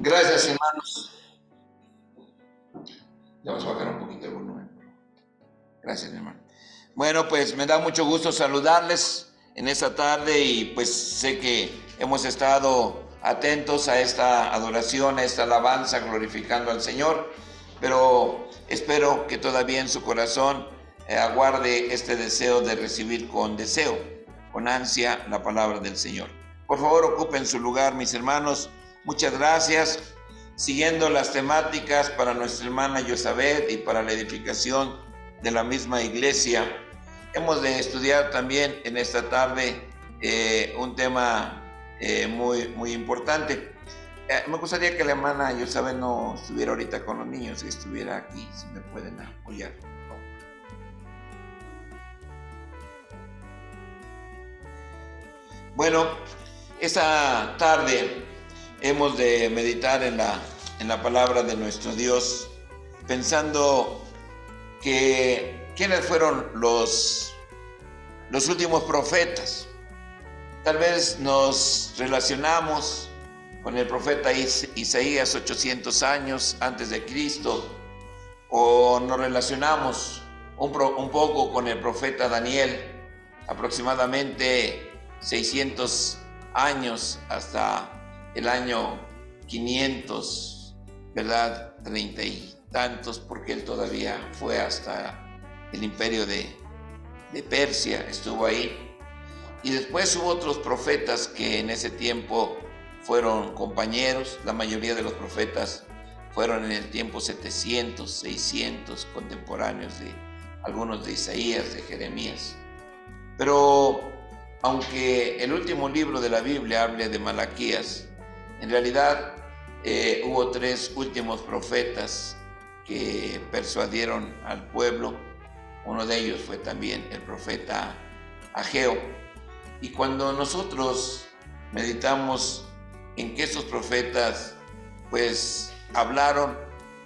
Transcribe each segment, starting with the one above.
Gracias, hermanos. Le vamos a bajar un poquito el volumen. Gracias, hermano. Bueno, pues me da mucho gusto saludarles en esta tarde y pues sé que hemos estado atentos a esta adoración, a esta alabanza, glorificando al Señor, pero espero que todavía en su corazón aguarde este deseo de recibir con deseo, con ansia, la palabra del Señor. Por favor, ocupen su lugar, mis hermanos. Muchas gracias. Siguiendo las temáticas para nuestra hermana Yosabet y para la edificación de la misma iglesia, hemos de estudiar también en esta tarde un tema muy importante. Me gustaría que la hermana Yosabet no estuviera ahorita con los niños, que estuviera aquí, si me pueden apoyar. Bueno, esta tarde hemos de meditar en la palabra de nuestro Dios, pensando que quiénes fueron los últimos profetas. Tal vez nos relacionamos con el profeta Isaías 800 años antes de Cristo, o nos relacionamos un poco con el profeta Daniel, aproximadamente 600 años hasta el año 500, ¿verdad? 30 y tantos, porque él todavía fue hasta el imperio de Persia, estuvo ahí. Y después hubo otros profetas que en ese tiempo fueron compañeros. La mayoría de los profetas fueron en el tiempo 700, 600, contemporáneos de algunos de Isaías, de Jeremías. Pero aunque el último libro de la Biblia hable de Malaquías, en realidad hubo tres últimos profetas que persuadieron al pueblo. Uno de ellos fue también el profeta Ageo. Y cuando nosotros meditamos en que estos profetas pues hablaron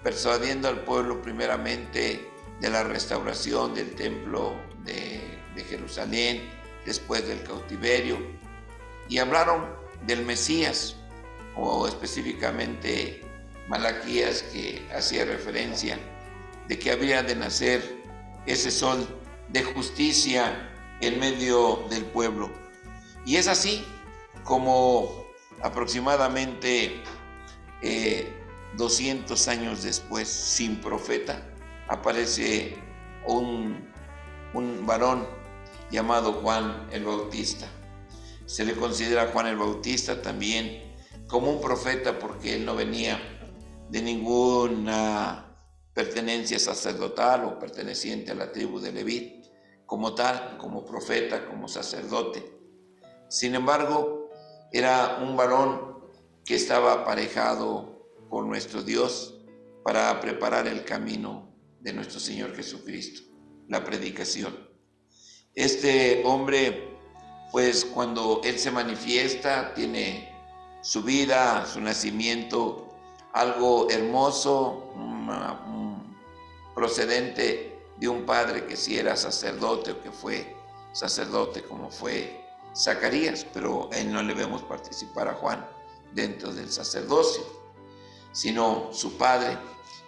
persuadiendo al pueblo primeramente de la restauración del templo de Jerusalén después del cautiverio, y hablaron del Mesías, o específicamente Malaquías, que hacía referencia de que habría de nacer ese sol de justicia en medio del pueblo. Y es así como aproximadamente 200 años después, sin profeta, aparece un varón llamado Juan el Bautista. Se le considera a Juan el Bautista también como un profeta, porque él no venía de ninguna pertenencia sacerdotal o perteneciente a la tribu de Leví, como tal, como profeta, como sacerdote. Sin embargo, era un varón que estaba aparejado por nuestro Dios para preparar el camino de nuestro Señor Jesucristo, la predicación. Este hombre, pues cuando él se manifiesta, tiene su vida, su nacimiento, algo hermoso, procedente de un padre que sí era sacerdote, o que fue sacerdote como fue Zacarías, pero él no le vemos participar a Juan dentro del sacerdocio, sino su padre,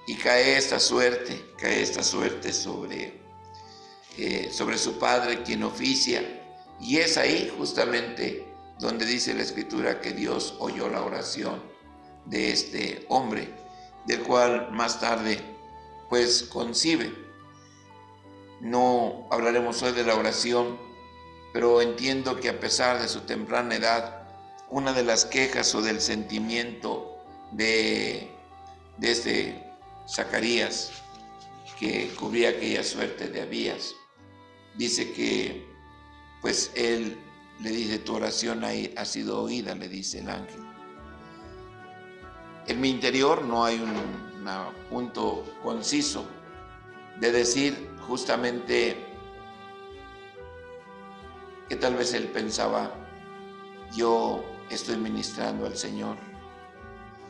y cae esta suerte sobre su padre, quien oficia, y es ahí justamente donde dice la Escritura que Dios oyó la oración de este hombre, del cual más tarde pues concibe. No hablaremos hoy de la oración, pero entiendo que a pesar de su temprana edad, una de las quejas o del sentimiento de este Zacarías, que cubría aquella suerte de Abías, dice que pues él le dice: tu oración ha sido oída, le dice el ángel. En mi interior no hay un punto conciso de decir justamente que tal vez él pensaba: yo estoy ministrando al Señor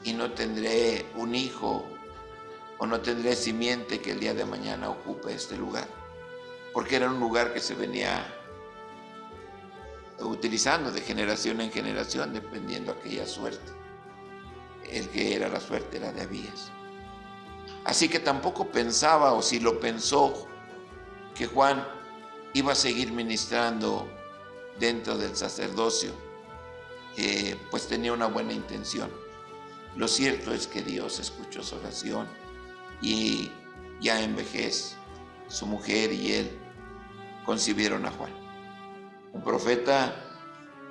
y no tendré un hijo o no tendré simiente que el día de mañana ocupe este lugar, porque era un lugar que se venía utilizando de generación en generación, dependiendo aquella suerte. el que era la suerte era de Abías. Así que tampoco pensaba, o si lo pensó, que Juan iba a seguir ministrando dentro del sacerdocio, pues tenía una buena intención. Lo cierto es que Dios escuchó su oración y ya en vejez su mujer y él concibieron a Juan, un profeta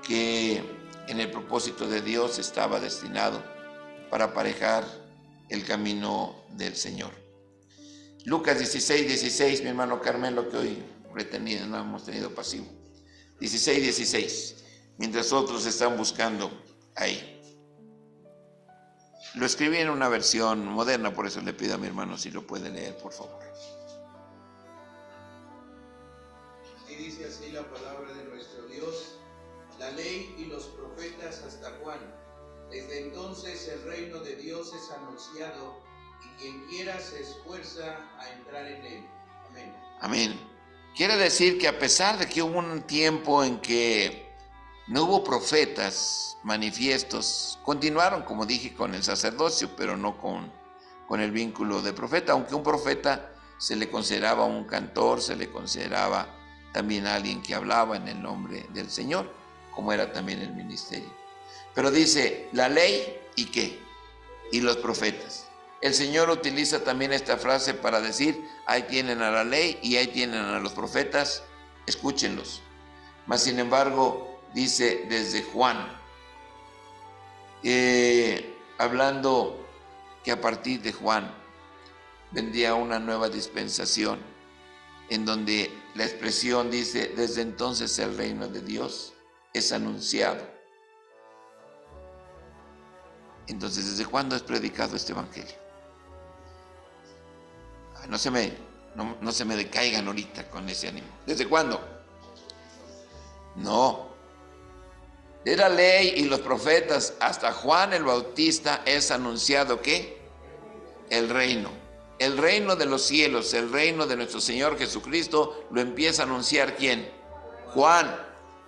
que en el propósito de Dios estaba destinado para aparejar el camino del Señor. Lucas 16:16, mi hermano Carmelo, que hoy no hemos tenido pasivo. 16:16, mientras otros están buscando ahí. Lo escribí en una versión moderna, por eso le pido a mi hermano si lo puede leer, por favor. Y dice así la palabra de nuestro Dios: la ley y los profetas hasta Juan. Desde entonces el reino de Dios es anunciado, y quien quiera se esfuerza a entrar en él. Amén. Amén. Quiere decir que a pesar de que hubo un tiempo en que no hubo profetas manifiestos, continuaron, como dije, con el sacerdocio, pero no con el vínculo de profeta, aunque un profeta se le consideraba un cantor, se le consideraba también alguien que hablaba en el nombre del Señor, como era también el ministerio. Pero dice, la ley y qué, y los profetas. El Señor utiliza también esta frase para decir, ahí tienen a la ley y ahí tienen a los profetas, escúchenlos. Mas sin embargo, dice desde Juan, hablando que a partir de Juan vendría una nueva dispensación, en donde la expresión dice, desde entonces el reino de Dios es anunciado. Entonces, ¿desde cuándo es predicado este evangelio? No se me decaigan ahorita con ese ánimo. ¿Desde cuándo? No. De la ley y los profetas hasta Juan el Bautista es anunciado ¿qué? El reino. El reino de los cielos, el reino de nuestro Señor Jesucristo, lo empieza a anunciar ¿quién? Juan.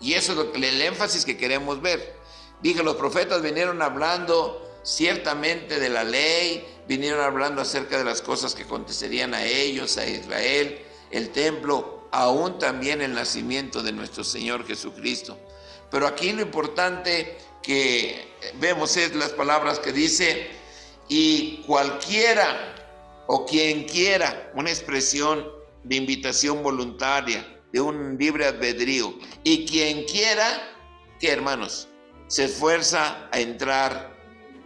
Y eso es el énfasis que queremos ver. Dije, los profetas vinieron hablando ciertamente de la ley, vinieron hablando acerca de las cosas que acontecerían a ellos, a Israel, el templo, aún también el nacimiento de nuestro Señor Jesucristo. Pero aquí lo importante que vemos es las palabras que dice, y cualquiera o quien quiera, una expresión de invitación voluntaria, de un libre albedrío, y quien quiera, ¿qué, hermanos? Se esfuerza a entrar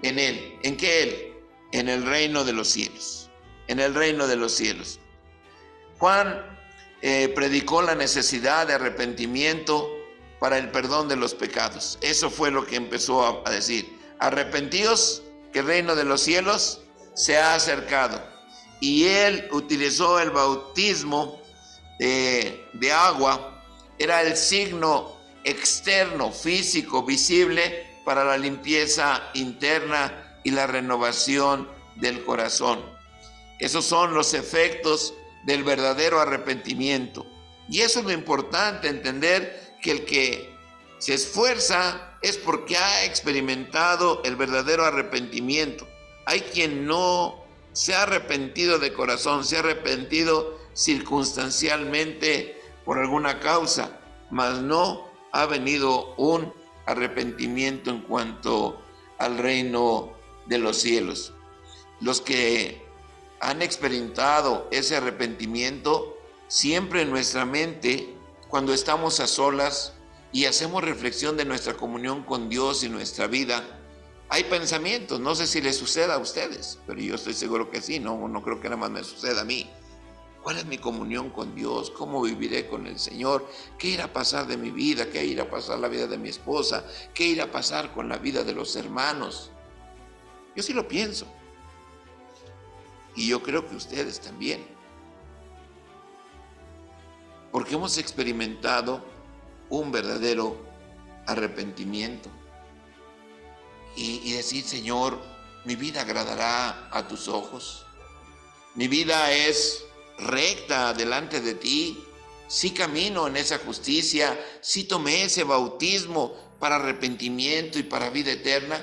en él. ¿En qué él? En el reino de los cielos. En el reino de los cielos. Juan predicó la necesidad de arrepentimiento para el perdón de los pecados. Eso fue lo que empezó a decir. Arrepentíos, que el reino de los cielos se ha acercado. Y él utilizó el bautismo de agua. Era el signo externo, físico, visible para la limpieza interna y la renovación del corazón. Esos son los efectos del verdadero arrepentimiento. Y eso es lo importante, entender que el que se esfuerza es porque ha experimentado el verdadero arrepentimiento. Hay quien no se ha arrepentido de corazón, se ha arrepentido circunstancialmente por alguna causa, mas no ha venido un arrepentimiento en cuanto al reino de los cielos. Los que han experimentado ese arrepentimiento, siempre en nuestra mente, cuando estamos a solas y hacemos reflexión de nuestra comunión con Dios y nuestra vida, hay pensamientos, no sé si les suceda a ustedes, pero yo estoy seguro que sí, no creo que nada más me suceda a mí. ¿Cuál es mi comunión con Dios? ¿Cómo viviré con el Señor? ¿Qué irá a pasar de mi vida? ¿Qué irá a pasar la vida de mi esposa? ¿Qué irá a pasar con la vida de los hermanos? Yo sí lo pienso. Y yo creo que ustedes también. Porque hemos experimentado un verdadero arrepentimiento. Y decir, Señor, mi vida agradará a tus ojos. Mi vida es recta delante de ti, sí camino en esa justicia, sí tomé ese bautismo para arrepentimiento y para vida eterna.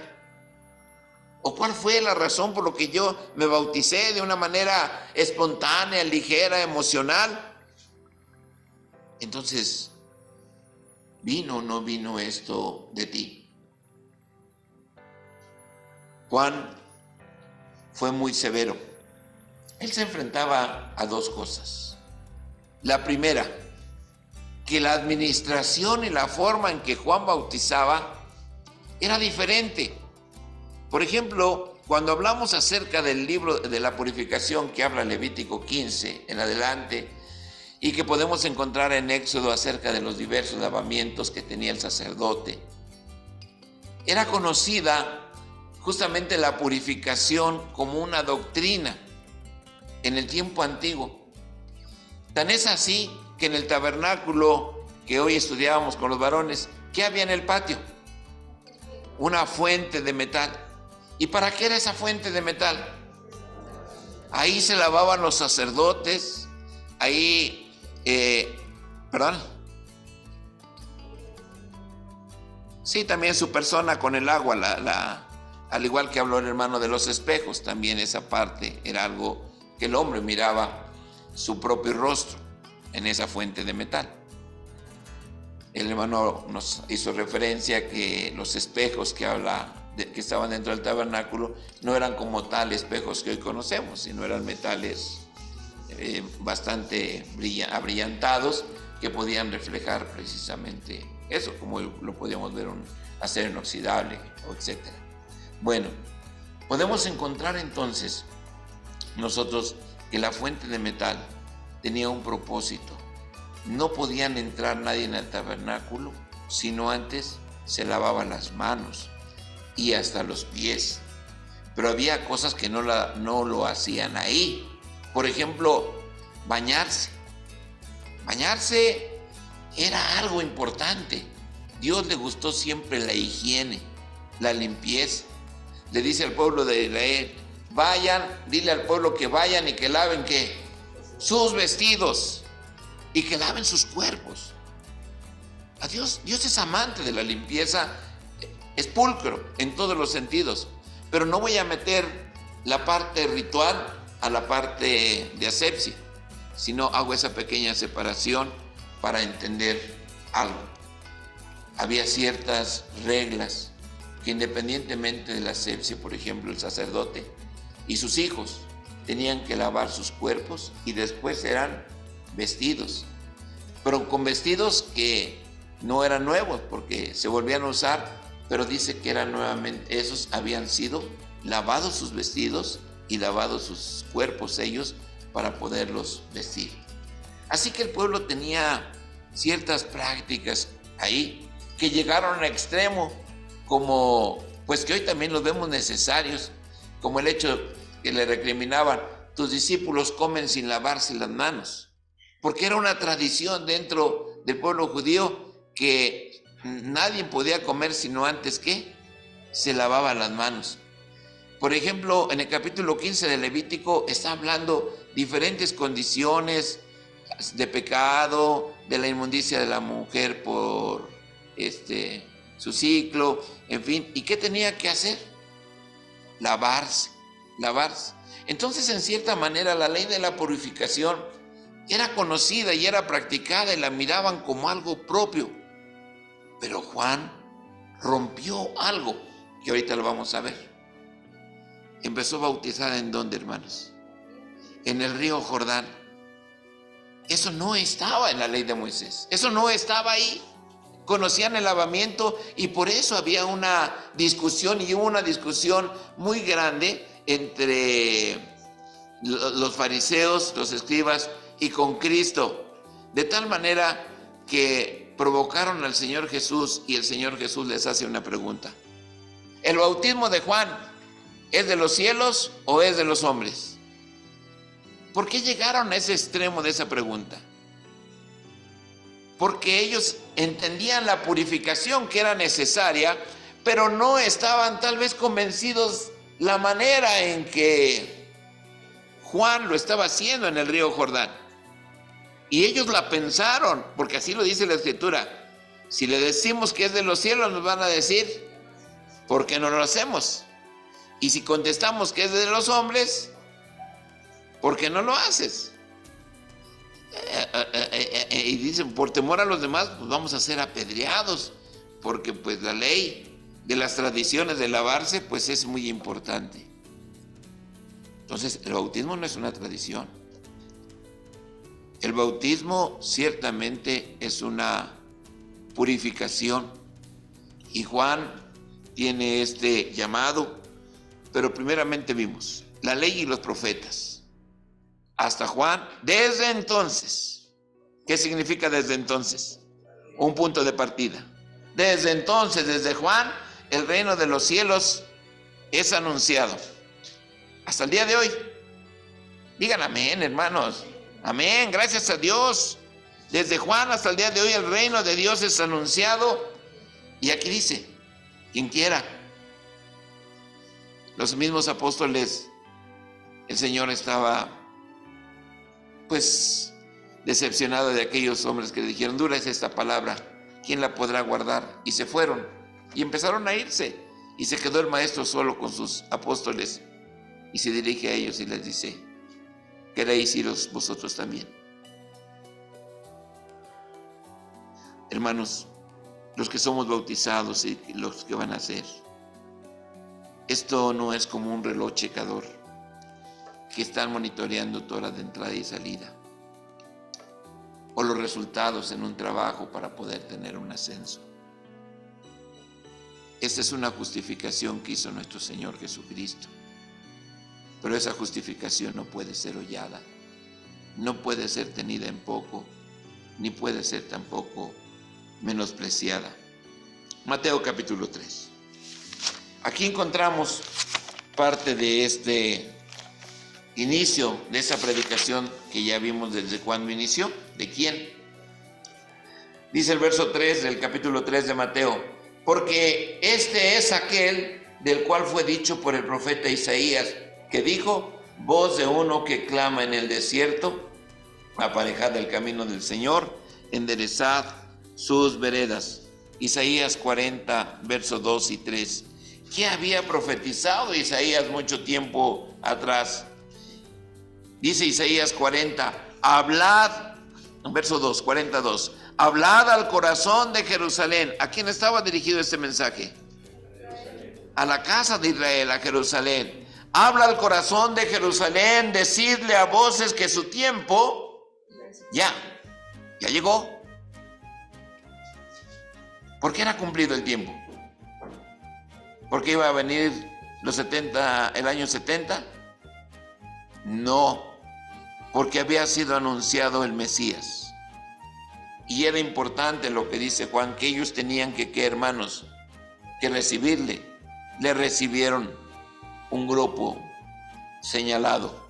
¿O cuál fue la razón por lo que yo me bauticé de una manera espontánea, ligera, emocional? Entonces, ¿vino o no vino esto de ti? Juan fue muy severo. Él se enfrentaba a dos cosas. La primera, que la administración y la forma en que Juan bautizaba era diferente. Por ejemplo, cuando hablamos acerca del libro de la purificación que habla Levítico 15 en adelante y que podemos encontrar en Éxodo acerca de los diversos lavamientos que tenía el sacerdote, era conocida justamente la purificación como una doctrina en el tiempo antiguo. Tan es así que en el tabernáculo que hoy estudiábamos con los varones, ¿qué había en el patio? Una fuente de metal. ¿Y para qué era esa fuente de metal? Ahí se lavaban los sacerdotes, ahí, sí, también su persona con el agua, al igual que habló el hermano de los espejos, también esa parte era algo que el hombre miraba su propio rostro en esa fuente de metal. El hermano nos hizo referencia que los espejos que estaban dentro del tabernáculo no eran como tal espejos que hoy conocemos, sino eran metales bastante abrillantados que podían reflejar precisamente eso, como lo podíamos ver un acero inoxidable, etc. Bueno, podemos encontrar entonces nosotros que la fuente de metal tenía un propósito. No podían entrar nadie en el tabernáculo sino antes se lavaban las manos y hasta los pies. Pero había cosas que no lo hacían ahí. Por ejemplo, bañarse. Bañarse era algo importante. Dios le gustó siempre la higiene, la limpieza. Le dice al pueblo de Israel, vayan, dile al pueblo que vayan y que laven ¿qué? Sus vestidos y que laven sus cuerpos. Dios es amante de la limpieza, es pulcro en todos los sentidos, pero no voy a meter la parte ritual a la parte de asepsia, sino hago esa pequeña separación para entender algo. Había ciertas reglas que independientemente de la asepsia, por ejemplo, el sacerdote y sus hijos tenían que lavar sus cuerpos y después eran vestidos, pero con vestidos que no eran nuevos porque se volvían a usar, pero dice que eran nuevamente, esos habían sido lavados sus vestidos y lavados sus cuerpos ellos para poderlos vestir. Así que el pueblo tenía ciertas prácticas ahí que llegaron a extremo, como pues que hoy también los vemos necesarios, como el hecho que le recriminaban, tus discípulos comen sin lavarse las manos, porque era una tradición dentro del pueblo judío que nadie podía comer sino antes que se lavaba las manos. Por ejemplo, en el capítulo 15 de Levítico está hablando diferentes condiciones de pecado, de la inmundicia de la mujer por su ciclo, en fin. ¿Y qué tenía que hacer? Lavarse. Entonces, en cierta manera, la ley de la purificación era conocida y era practicada y la miraban como algo propio. Pero Juan rompió algo que ahorita lo vamos a ver. Empezó a bautizar ¿en dónde, hermanos? En el río Jordán. Eso no estaba en la ley de Moisés. Eso no estaba ahí. Conocían el lavamiento y por eso había una discusión, y hubo una discusión muy grande entre los fariseos, los escribas y con Cristo, de tal manera que provocaron al Señor Jesús y el Señor Jesús les hace una pregunta. ¿El bautismo de Juan es de los cielos o es de los hombres? ¿Por qué llegaron a ese extremo de esa pregunta? Porque ellos entendían la purificación que era necesaria, pero no estaban tal vez convencidos la manera en que Juan lo estaba haciendo en el río Jordán. Y ellos la pensaron, porque así lo dice la Escritura. Si le decimos que es de los cielos, nos van a decir, ¿por qué no lo hacemos? Y si contestamos que es de los hombres, ¿por qué no lo haces? Y dicen, por temor a los demás, pues vamos a ser apedreados, porque pues la ley de las tradiciones de lavarse, pues es muy importante. Entonces, el bautismo no es una tradición. El bautismo ciertamente es una purificación. Y Juan tiene este llamado, pero primeramente vimos la ley y los profetas. Hasta Juan, desde entonces. ¿Qué significa desde entonces? Un punto de partida. Desde entonces, desde Juan, el reino de los cielos es anunciado. Hasta el día de hoy. Digan amén, hermanos. Amén, gracias a Dios. Desde Juan hasta el día de hoy el reino de Dios es anunciado. Y aquí dice, quien quiera. Los mismos apóstoles, el Señor estaba pues decepcionado de aquellos hombres que le dijeron, dura es esta palabra, ¿quién la podrá guardar? Y se fueron y empezaron a irse. Y se quedó el maestro solo con sus apóstoles y se dirige a ellos y les dice, ¿queréis iros vosotros también? Hermanos, los que somos bautizados y los que van a ser, esto no es como un reloj checador que están monitoreando tu hora de entrada y salida, o los resultados en un trabajo para poder tener un ascenso. Esta es una justificación que hizo nuestro Señor Jesucristo, pero esa justificación no puede ser hollada, no puede ser tenida en poco, ni puede ser tampoco menospreciada. Mateo capítulo 3. Aquí encontramos parte de este inicio de esa predicación que ya vimos desde cuando inició. ¿De quién? Dice el verso 3 del capítulo 3 de Mateo, porque este es aquel del cual fue dicho por el profeta Isaías, que dijo, voz de uno que clama en el desierto, aparejad el camino del Señor, enderezad sus veredas. Isaías 40, versos 2 y 3. ¿Qué había profetizado Isaías mucho tiempo atrás? Dice Isaías 40, hablad, verso 2, 42, hablad al corazón de Jerusalén. ¿A quién estaba dirigido este mensaje? A la casa de Israel, a Jerusalén. Habla al corazón de Jerusalén, decidle a voces que su tiempo ya llegó. ¿Por qué era cumplido el tiempo? ¿Porque iba a venir el año 70? No, porque había sido anunciado el Mesías. Y era importante lo que dice Juan, que ellos tenían que, ¿qué, hermanos? Que recibirle. Le recibieron un grupo señalado.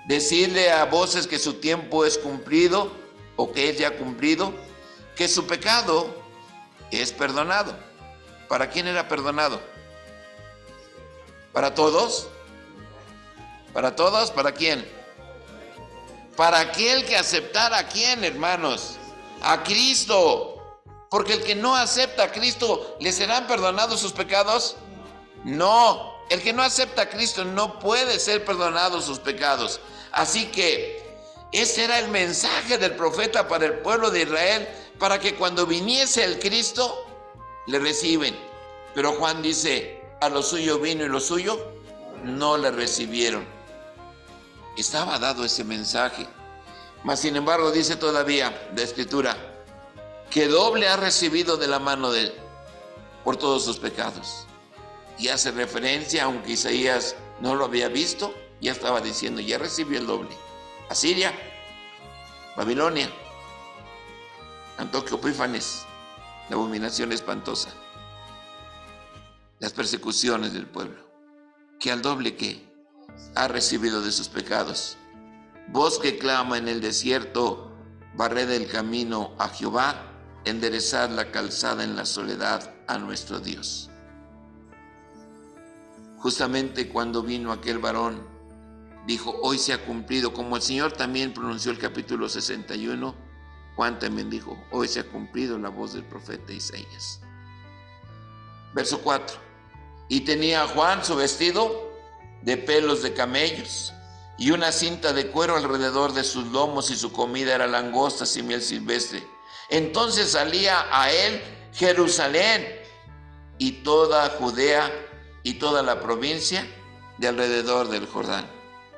Decirle a voces que su tiempo es cumplido, o que es ya cumplido, que su pecado es perdonado. ¿Para quién era perdonado? ¿Para todos? ¿Para todos? ¿Para quién? Para aquel que aceptara a quién, hermanos, a Cristo. Porque el que no acepta a Cristo, ¿le serán perdonados sus pecados? No, el que no acepta a Cristo no puede ser perdonado sus pecados. Así que ese era el mensaje del profeta para el pueblo de Israel, para que cuando viniese el Cristo, le reciben. Pero Juan dice, a lo suyo vino y lo suyo no le recibieron. Estaba dado ese mensaje. Mas sin embargo dice todavía la Escritura, que doble ha recibido de la mano de él por todos sus pecados. Y hace referencia, aunque Isaías no lo había visto, ya estaba diciendo, ya recibió el doble. Asiria, Babilonia, Antíoco Epífanes, la abominación espantosa, las persecuciones del pueblo, que al doble que ha recibido de sus pecados. Voz que clama en el desierto, barred el camino a Jehová, enderezad la calzada en la soledad a nuestro Dios. Justamente cuando vino aquel varón, dijo, hoy se ha cumplido, como el Señor también pronunció el capítulo 61, Juan también dijo, hoy se ha cumplido la voz del profeta Isaías. Verso 4, Y tenía Juan su vestido de pelos de camellos y una cinta de cuero alrededor de sus lomos, y su comida era langostas y miel silvestre. Entonces salía a él Jerusalén y toda Judea y toda la provincia de alrededor del Jordán.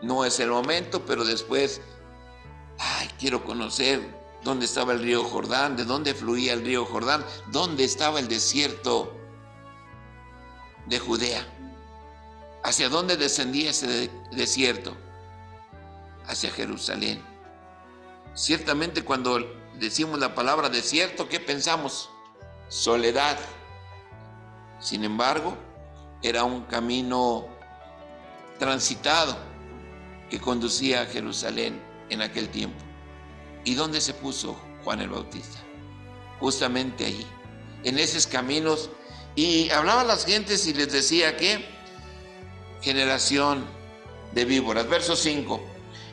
No es el momento, pero después, quiero conocer dónde estaba el río Jordán, de dónde fluía el río Jordán, dónde estaba el desierto de Judea, hacia dónde descendía ese desierto, hacia Jerusalén. Ciertamente cuando decimos la palabra desierto, ¿qué pensamos? Soledad. Sin embargo, era un camino transitado que conducía a Jerusalén en aquel tiempo. ¿Y dónde se puso Juan el Bautista? Justamente allí, en esos caminos. Y hablaba a las gentes y les decía que generación de víboras. Verso 5.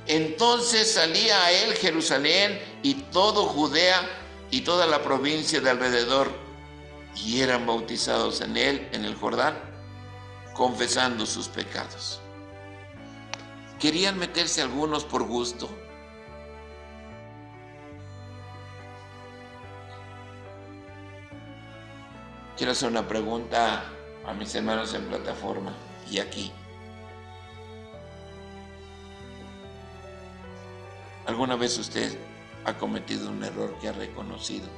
Entonces salía a él Jerusalén y todo Judea y toda la provincia de alrededor, y eran bautizados en él, en el Jordán, confesando sus pecados. Querían meterse algunos por gusto. Quiero hacer una pregunta a mis hermanos en plataforma y aquí. ¿Alguna vez usted ha cometido un error que ha reconocido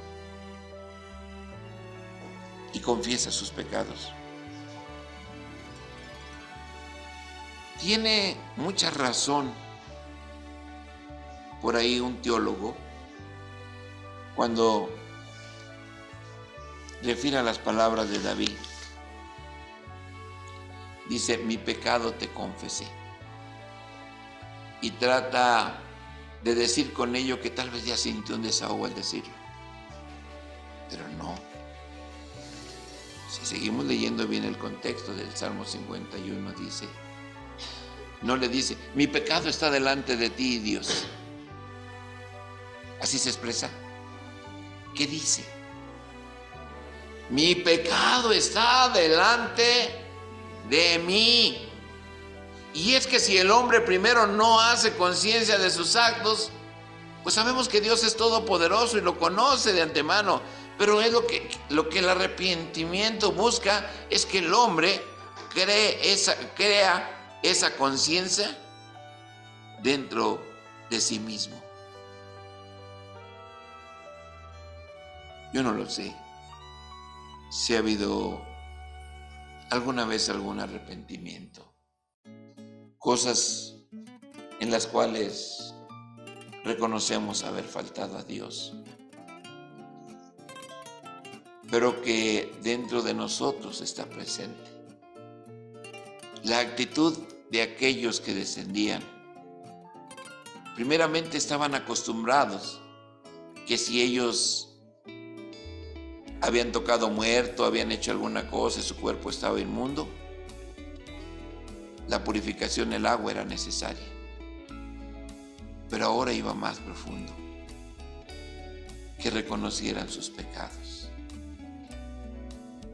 y confiesa sus pecados? Tiene mucha razón por ahí un teólogo cuando refiere a las palabras de David. Dice: mi pecado te confesé. Y trata de decir con ello que tal vez ya sintió un desahogo al decirlo. Pero no. Si seguimos leyendo bien el contexto del Salmo 51, dice, no le dice: mi pecado está delante de ti, Dios. Así se expresa. ¿Qué dice? Mi pecado está delante de mí. Y es que si el hombre primero no hace conciencia de sus actos, pues sabemos que Dios es todopoderoso y lo conoce de antemano. Pero es lo que el arrepentimiento busca, es que el hombre crea esa conciencia dentro de sí mismo. Yo no lo sé si ha habido alguna vez algún arrepentimiento, cosas en las cuales reconocemos haber faltado a Dios, pero que dentro de nosotros está presente. La actitud de aquellos que descendían, primeramente estaban acostumbrados que si ellos habían tocado muerto, habían hecho alguna cosa y su cuerpo estaba inmundo, la purificación del agua era necesaria. Pero ahora iba más profundo, que reconocieran sus pecados.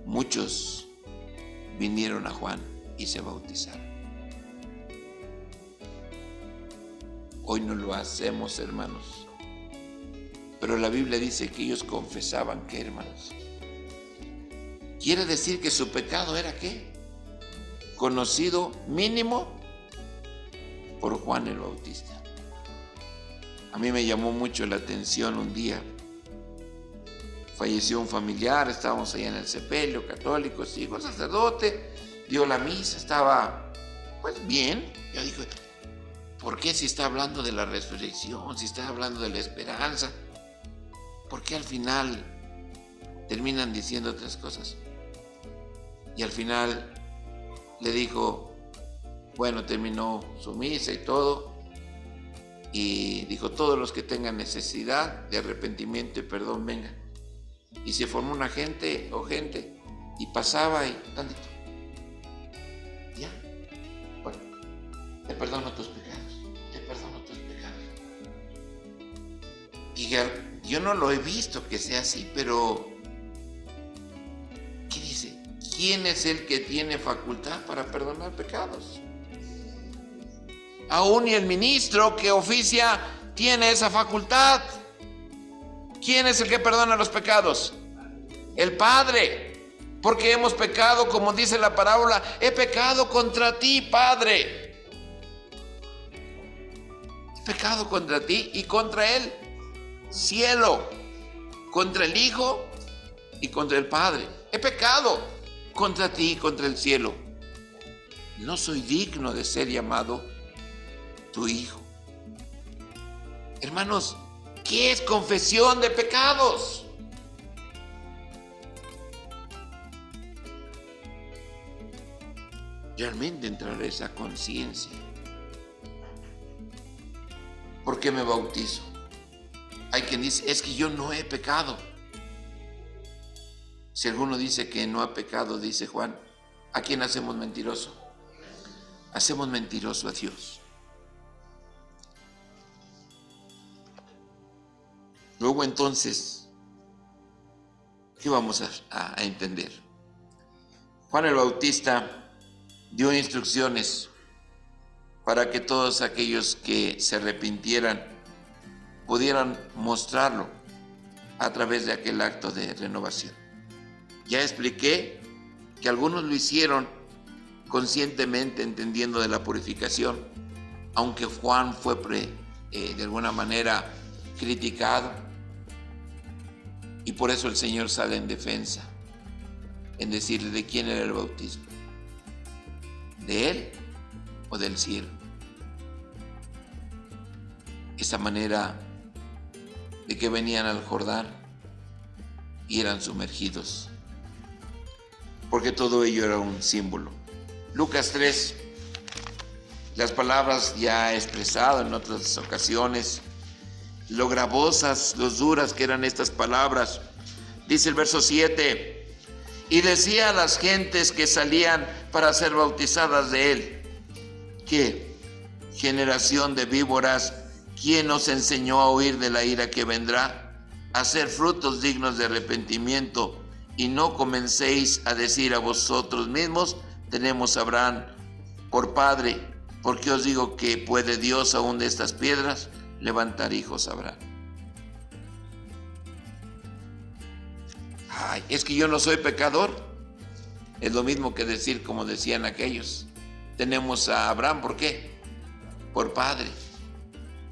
Muchos vinieron a Juan y se bautizaron. Hoy no lo hacemos, hermanos, pero la Biblia dice que ellos confesaban que, hermanos, quiere decir que su pecado era ¿qué? Conocido mínimo por Juan el Bautista. A mí me llamó mucho la atención un día. Falleció un familiar, estábamos allá en el sepelio, católicos, hijo sacerdote, dio la misa, estaba pues bien. Yo dije, ¿por qué si está hablando de la resurrección, si está hablando de la esperanza? ¿Por qué al final terminan diciendo otras cosas? Y al final le dijo, bueno, terminó su misa y todo, y dijo, todos los que tengan necesidad de arrepentimiento y perdón, vengan. Y se formó una gente y pasaba y tantito. Ya, bueno, te perdono tus pecados, te perdono tus pecados. Y yo no lo he visto que sea así, pero ¿qué dice? ¿quién es el que tiene facultad para perdonar pecados? Aún y el ministro que oficia tiene esa facultad. ¿Quién es el que perdona los pecados? El Padre. Porque hemos pecado, como dice la parábola, he pecado contra ti, Padre. He pecado contra ti y contra el cielo, contra el Hijo y contra el Padre. He pecado contra ti y contra el cielo. No soy digno de ser llamado tu hijo. Hermanos, ¿qué es confesión de pecados? Realmente entrará esa conciencia. ¿Por qué me bautizo? Hay quien dice, es que yo no he pecado. Si alguno dice que no ha pecado, dice Juan, ¿a quién hacemos mentiroso? Hacemos mentiroso a Dios. Luego entonces, ¿qué vamos a entender? Juan el Bautista dio instrucciones para que todos aquellos que se arrepintieran pudieran mostrarlo a través de aquel acto de renovación. Ya expliqué que algunos lo hicieron conscientemente, entendiendo de la purificación, aunque Juan fue de alguna manera criticado. Y por eso el Señor sale en defensa, en decirle de quién era el bautismo, de él o del cielo. Esa manera de que venían al Jordán y eran sumergidos, porque todo ello era un símbolo. Lucas 3, las palabras ya expresado en otras ocasiones, lo gravosas, lo duras que eran estas palabras. Dice el verso 7, y decía a las gentes que salían para ser bautizadas de él, ¿qué generación de víboras? ¿Quién os enseñó a huir de la ira que vendrá? Hacer frutos dignos de arrepentimiento, y no comencéis a decir a vosotros mismos, tenemos a Abraham por padre, porque os digo que puede Dios aún de estas piedras levantar hijos a Abraham. Ay, es que yo no soy pecador. Es lo mismo que decir, como decían aquellos, tenemos a Abraham, ¿por qué? Por padre.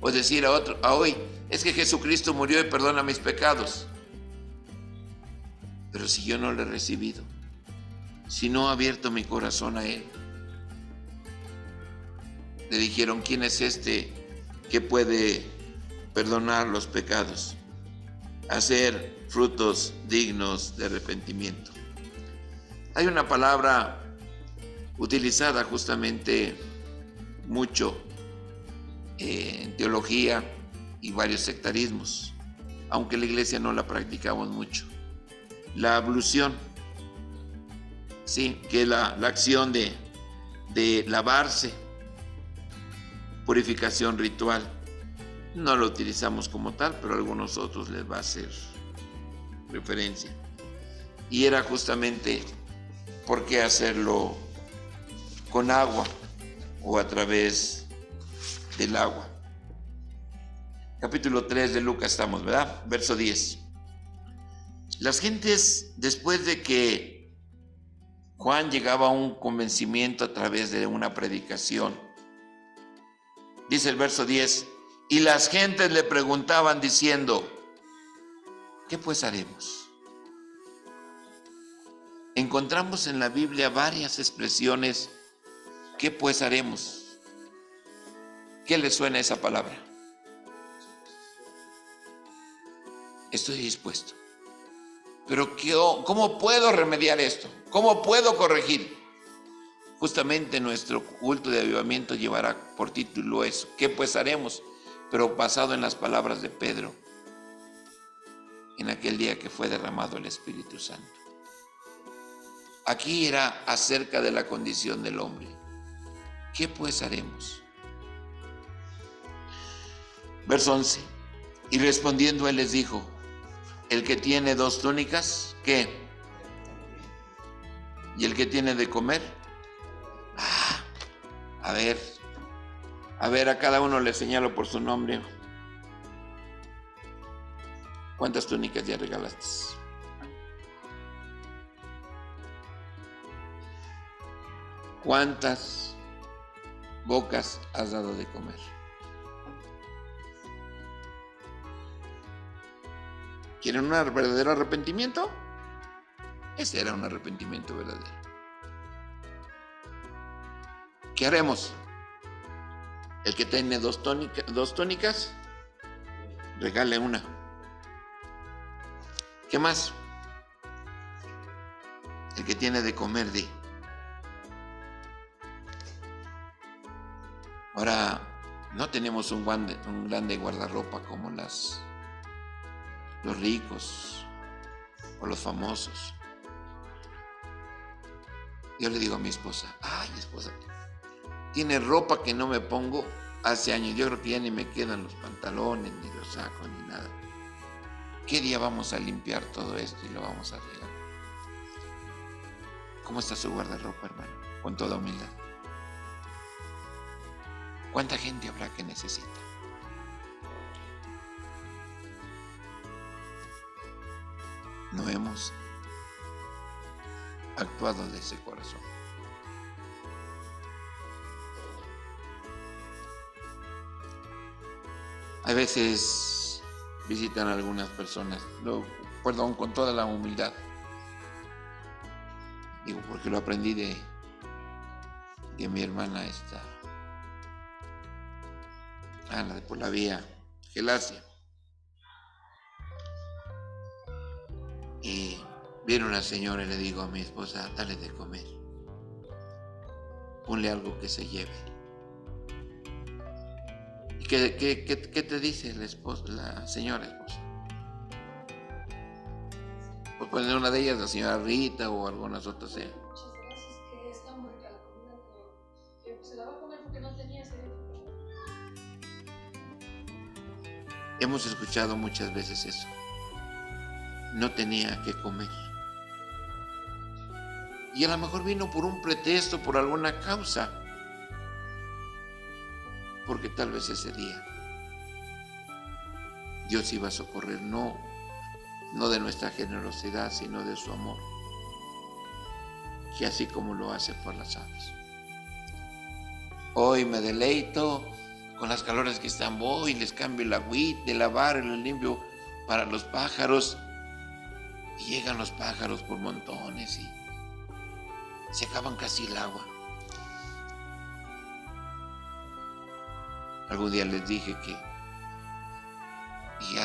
O decir a otro, a hoy, es que Jesucristo murió y perdona mis pecados. Pero si yo no le he recibido, si no he abierto mi corazón a él. Le dijeron, ¿quién es este que puede perdonar los pecados? Hacer frutos dignos de arrepentimiento. Hay una palabra utilizada justamente mucho en teología y varios sectarismos, aunque la iglesia no la practicamos mucho. La ablución, sí, que es la acción de lavarse, purificación ritual. No lo utilizamos como tal, pero a algunos otros les va a hacer referencia. Y era justamente por qué hacerlo con agua o a través del agua. Capítulo 3 de Lucas estamos, ¿verdad? Verso 10. Las gentes, después de que Juan llegaba a un convencimiento a través de una predicación, dice el verso 10, y las gentes le preguntaban diciendo, ¿qué pues haremos? Encontramos en la Biblia varias expresiones, ¿qué pues haremos? ¿Qué le suena esa palabra? Estoy dispuesto. Pero ¿cómo puedo remediar esto? ¿Cómo puedo corregir? Justamente nuestro culto de avivamiento llevará por título eso, ¿qué pues haremos? Pero basado en las palabras de Pedro, en aquel día que fue derramado el Espíritu Santo. Aquí era acerca de la condición del hombre. ¿Qué pues haremos? Verso 11. Y respondiendo él les dijo, el que tiene 2 túnicas, ¿qué? ¿Y el que tiene de comer? A ver, a cada uno le señalo por su nombre. ¿Cuántas túnicas ya regalaste? ¿Cuántas bocas has dado de comer? ¿Quieren un verdadero arrepentimiento? Ese era un arrepentimiento verdadero. ¿Qué haremos? El que tiene dos túnicas, regale una. ¿Qué más? El que tiene de comer, dé. Ahora, no tenemos un grande guardarropa como los ricos o los famosos. Yo le digo a mi esposa, ay, esposa, tiene ropa que no me pongo hace años. Yo creo que ya ni me quedan los pantalones, ni los sacos, ni nada. ¿Qué día vamos a limpiar todo esto y lo vamos a regalar? ¿Cómo está su guardarropa, hermano? Con toda humildad. ¿Cuánta gente habrá que necesita? No hemos actuado de ese corazón. A veces visitan a algunas personas, perdón, con toda la humildad. Digo, porque lo aprendí de mi hermana Ana de por la vía Gelacia. Y viene una señora y le digo a mi esposa, dale de comer. Ponle algo que se lleve. ¿Y qué te dice la señora esposa? Pues poner una de ellas, la señora Rita o algunas otras. Muchas gracias, que está muy rica la comida, que se la va a comer porque no tenía ese. Hemos escuchado muchas veces eso. No tenía que comer. Y a lo mejor vino por un pretexto, por alguna causa. Porque tal vez ese día Dios iba a socorrer, no de nuestra generosidad, sino de su amor, que así como lo hace por las aves. Hoy me deleito con las calores que están, voy, les cambio el agüita, el lavar, el limpio para los pájaros. Y llegan los pájaros por montones y se acaban casi el agua. Algún día les dije que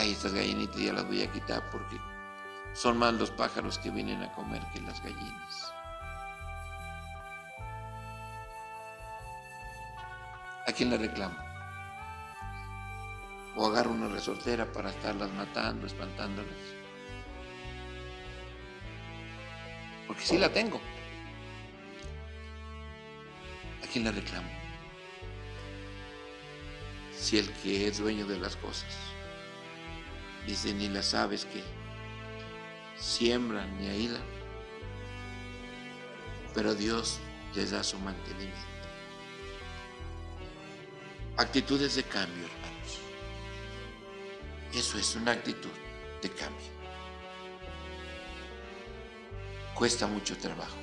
estas gallinitas ya las voy a quitar porque son más los pájaros que vienen a comer que las gallinas. ¿A quién le reclamo? O agarro una resortera para estarlas matando, espantándolas. Porque sí la tengo. ¿A quién le reclamo? Si el que es dueño de las cosas dice, ni las aves que siembran ni ahilan, pero Dios les da su mantenimiento. Actitudes de cambio, hermanos. Eso es una actitud de cambio. Cuesta mucho trabajo.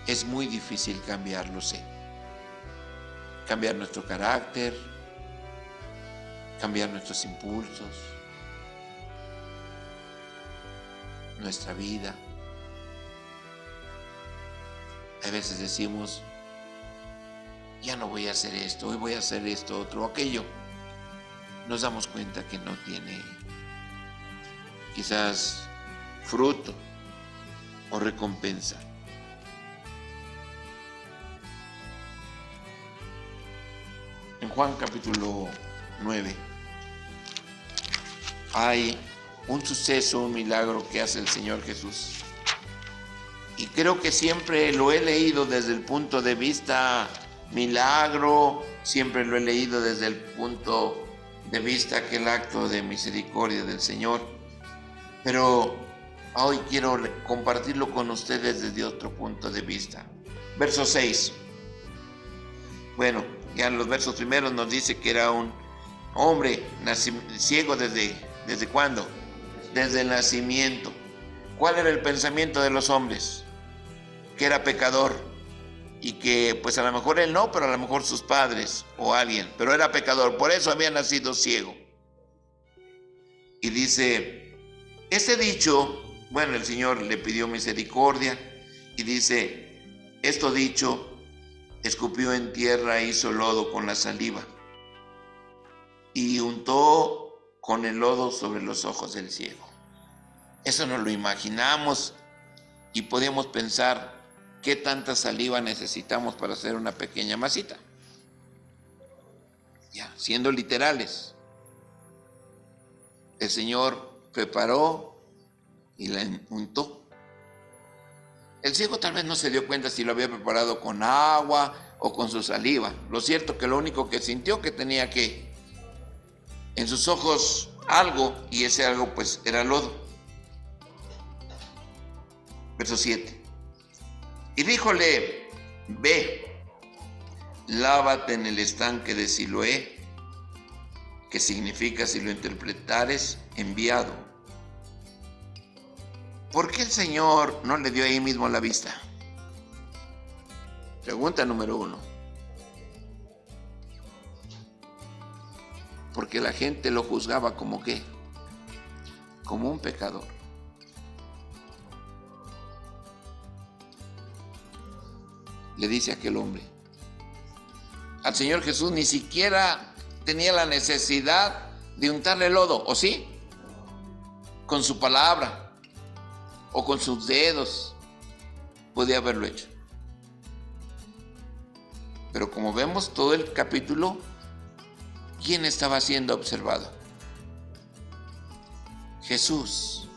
Es muy difícil cambiar, lo sé. Cambiar nuestro carácter, cambiar nuestros impulsos, nuestra vida. A veces decimos, ya no voy a hacer esto, hoy voy a hacer esto, otro, aquello. Nos damos cuenta que no tiene quizás fruto o recompensa. En Juan capítulo 9 hay un suceso, un milagro que hace el Señor Jesús. Y creo que siempre lo he leído desde el punto de vista milagro, siempre lo he leído desde el punto de vista aquel acto de misericordia del Señor. Pero hoy quiero compartirlo con ustedes desde otro punto de vista. Verso 6. Bueno, ya en los versos primeros nos dice que era un hombre ciego ¿desde cuándo? Desde el nacimiento. ¿Cuál era el pensamiento de los hombres? Que era pecador y que pues a lo mejor él no, pero a lo mejor sus padres o alguien, pero era pecador, por eso había nacido ciego. Y dice, este dicho, bueno, el Señor le pidió misericordia y dice, esto dicho, escupió en tierra, hizo lodo con la saliva y untó con el lodo sobre los ojos del ciego. Eso nos lo imaginamos y podíamos pensar qué tanta saliva necesitamos para hacer una pequeña masita. Ya, siendo literales. El Señor preparó y la untó. El ciego tal vez no se dio cuenta si lo había preparado con agua o con su saliva. Lo cierto que lo único que sintió que tenía que en sus ojos algo, y ese algo pues era lodo. Verso 7. Y díjole, ve, lávate en el estanque de Siloé, que significa, si lo interpretares, enviado. ¿Por qué el Señor no le dio ahí mismo la vista? Pregunta número 1. Porque la gente lo juzgaba como ¿qué? Como un pecador. Le dice aquel hombre. Al Señor Jesús ni siquiera tenía la necesidad de untarle lodo, ¿o sí? Con su palabra o con sus dedos podía haberlo hecho. Pero como vemos todo el capítulo, ¿quién estaba siendo observado? Jesús.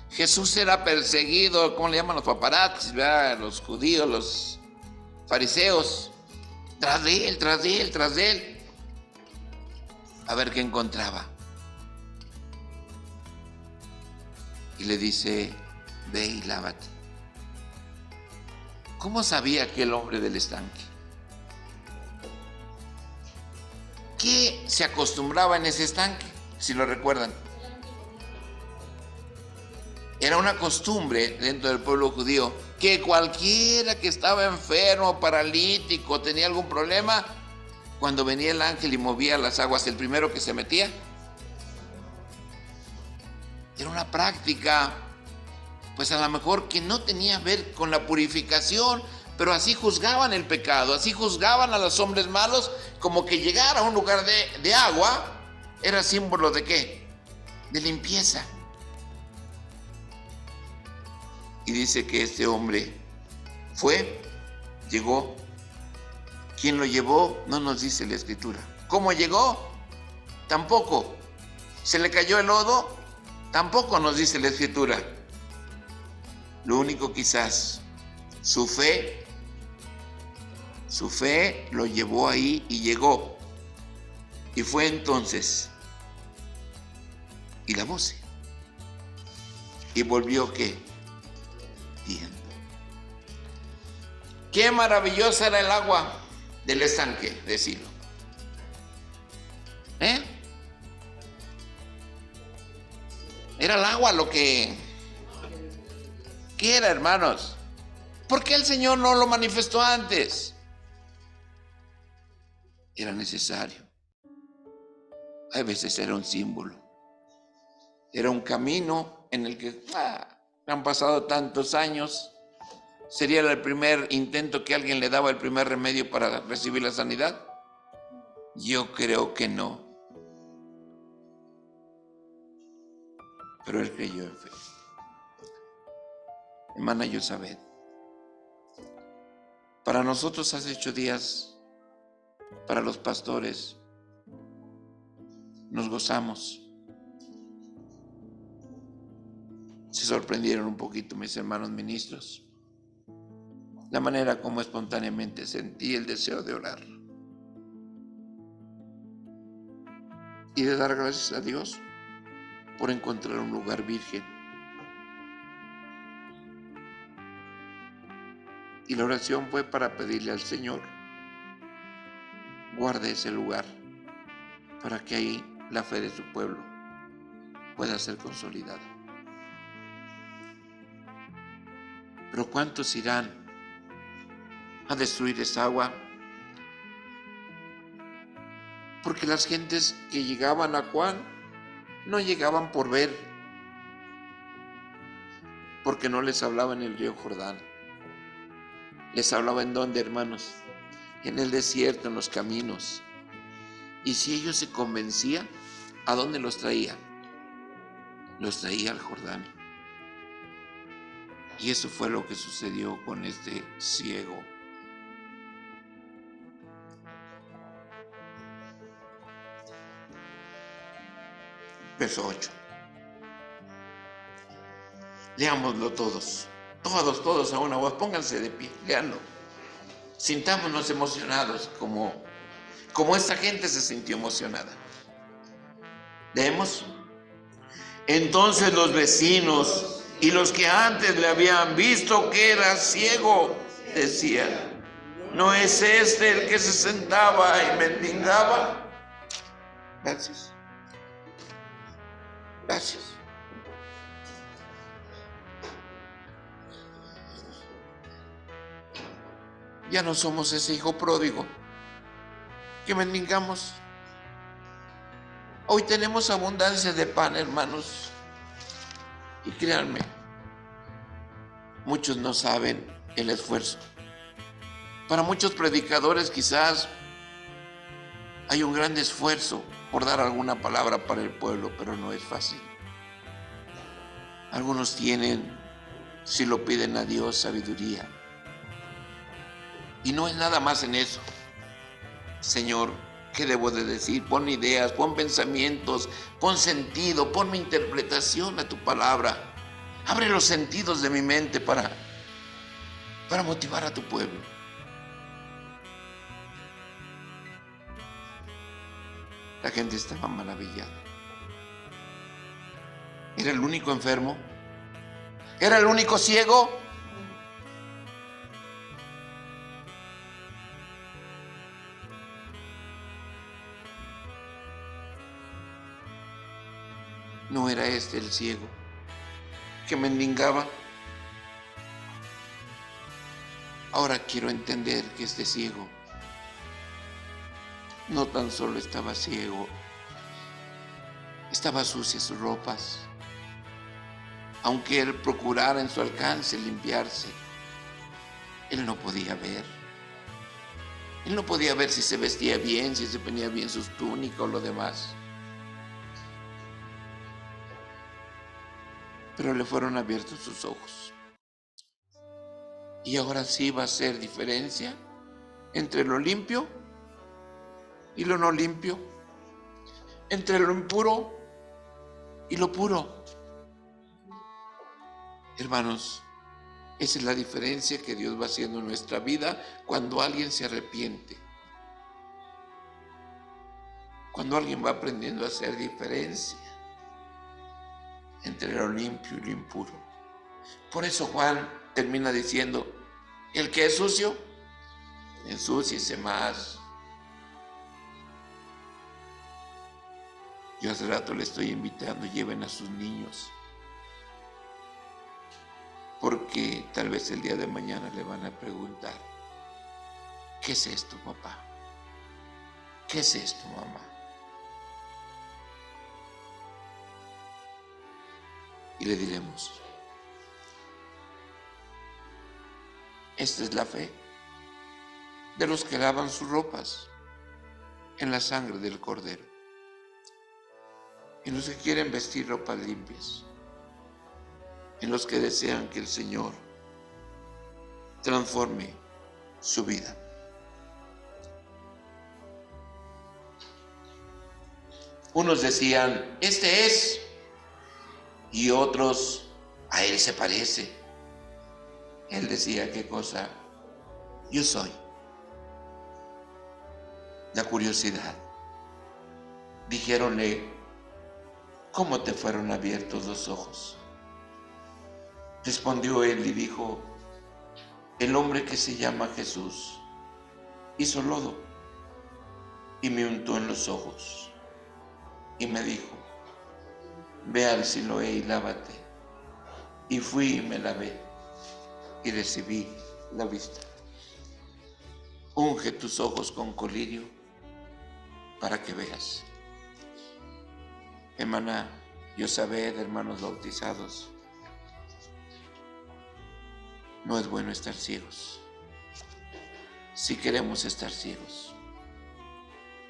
Jesús era perseguido, ¿cómo le llaman los paparazzis, ¿verdad? Los judíos, los fariseos, tras de él, tras de él, tras de él, a ver qué encontraba. Y le dice, ve y lávate. ¿Cómo sabía aquel hombre del estanque? ¿Qué se acostumbraba en ese estanque? Si lo recuerdan. Era una costumbre dentro del pueblo judío que cualquiera que estaba enfermo, paralítico, tenía algún problema, cuando venía el ángel y movía las aguas, el primero que se metía. Era una práctica, pues a lo mejor que no tenía que ver con la purificación, pero así juzgaban el pecado, así juzgaban a los hombres malos, como que llegar a un lugar de agua era símbolo ¿de qué? De limpieza. Y dice que este hombre llegó. ¿Quién lo llevó? No nos dice la Escritura. ¿Cómo llegó? Tampoco. ¿Se le cayó el lodo? Tampoco nos dice la Escritura. Lo único quizás, su fe lo llevó ahí y llegó. Y fue entonces, y lavóse. Y volvió ¿qué? Viendo. Qué maravillosa era el agua del estanque de Silo. Era el agua lo que... ¿Qué era, hermanos? ¿Por qué el Señor no lo manifestó antes? Era necesario. A veces era un símbolo. Era un camino en el que han pasado tantos años. ¿Sería el primer intento que alguien le daba el primer remedio para recibir la sanidad? Yo creo que no. Pero él creyó en fe. Hermana Yosabet, para nosotros hace 8 días, para los pastores, nos gozamos. Se sorprendieron un poquito mis hermanos ministros, la manera como espontáneamente sentí el deseo de orar y de dar gracias a Dios por encontrar un lugar virgen Y la oración fue para pedirle al Señor, guarde ese lugar, para que ahí la fe de su pueblo pueda ser consolidada. Pero ¿cuántos irán a destruir esa agua? Porque las gentes que llegaban a Juan no llegaban por ver, porque no les hablaba en el río Jordán. Les hablaba en dónde, hermanos, en el desierto, en los caminos. Y si ellos se convencían, ¿a dónde los traía? Los traía al Jordán. Y eso fue lo que sucedió con este ciego. Verso 8. Leámoslo todos a una voz. Pónganse de pie, léanlo. Sintámonos emocionados como esta gente se sintió emocionada. Leemos. Entonces los vecinos y los que antes le habían visto que era ciego decían: ¿no es este el que se sentaba y mendigaba? Gracias. Gracias. Ya no somos ese hijo pródigo que mendigamos. Hoy tenemos abundancia de pan, hermanos. Y créanme, muchos no saben el esfuerzo. Para muchos predicadores quizás hay un gran esfuerzo por dar alguna palabra para el pueblo, pero no es fácil. Algunos tienen, si lo piden a Dios, sabiduría. Y no es nada más en eso. Señor, ¿qué debo de decir? Pon ideas, pon pensamientos, pon sentido, ponme interpretación a tu palabra. Abre los sentidos de mi mente para motivar a tu pueblo. La gente estaba maravillada. ¿Era el único enfermo? ¿Era el único ciego? ¿No era este el ciego que mendigaba? Ahora quiero entender que este ciego no tan solo estaba ciego, estaba sucias sus ropas. Aunque él procurara en su alcance limpiarse, él no podía ver. Él no podía ver si se vestía bien, si se ponía bien sus túnicas o lo demás. Pero le fueron abiertos sus ojos. Y ahora sí va a ser diferencia entre lo limpio y lo no limpio, entre lo impuro y lo puro. Hermanos, esa es la diferencia que Dios va haciendo en nuestra vida cuando alguien se arrepiente. Cuando alguien va aprendiendo a hacer diferencia entre lo limpio y lo impuro. Por eso Juan termina diciendo: el que es sucio, ensúciese más. Yo hace rato le estoy invitando, lleven a sus niños, porque tal vez el día de mañana le van a preguntar: ¿qué es esto, papá? ¿Qué es esto, mamá? Y le diremos: esta es la fe de los que lavan sus ropas en la sangre del Cordero, en los que quieren vestir ropas limpias, en los que desean que el Señor transforme su vida. Unos decían: este es, y otros: a él se parece. Él decía: ¿qué cosa? Yo soy. La curiosidad. Dijéronle: ¿cómo te fueron abiertos los ojos? Respondió él y dijo: el hombre que se llama Jesús hizo lodo y me untó en los ojos y me dijo: ve al Siloé y lávate. Y fui y me lavé y recibí la vista. Unge tus ojos con colirio para que veas. Hermana Yosabed, hermanos bautizados, no es bueno estar ciegos. Si queremos estar ciegos,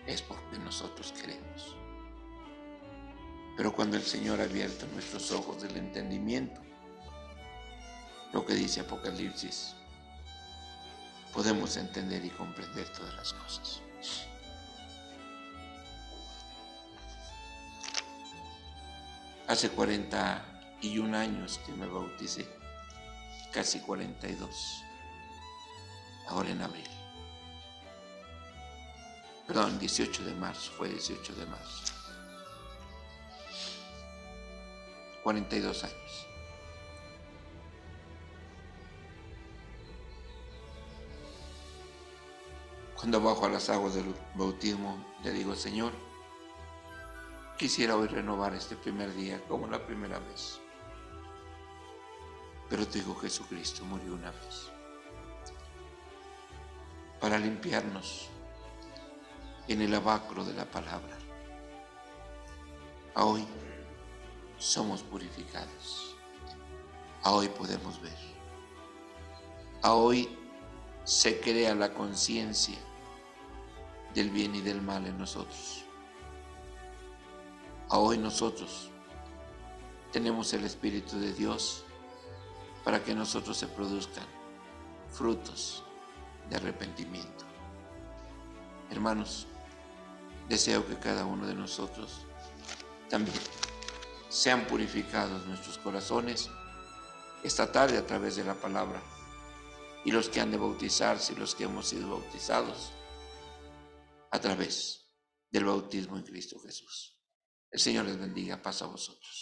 es porque nosotros queremos. Pero cuando el Señor ha abierto nuestros ojos del entendimiento, lo que dice Apocalipsis, podemos entender y comprender todas las cosas. Hace 41 años que me bauticé, casi 42, ahora en abril. Perdón, 18 de marzo, fue 18 de marzo. 42 años. Cuando bajo a las aguas del bautismo, le digo: Señor, quisiera hoy renovar este primer día como la primera vez. Pero tu Hijo Jesucristo murió una vez para limpiarnos en el lavacro de la palabra. A hoy somos purificados. A hoy podemos ver. A hoy se crea la conciencia del bien y del mal en nosotros. A hoy nosotros tenemos el Espíritu de Dios para que en nosotros se produzcan frutos de arrepentimiento. Hermanos, deseo que cada uno de nosotros también sean purificados nuestros corazones esta tarde a través de la palabra, y los que han de bautizarse y los que hemos sido bautizados a través del bautismo en Cristo Jesús. El Señor les bendiga. Paz a vosotros.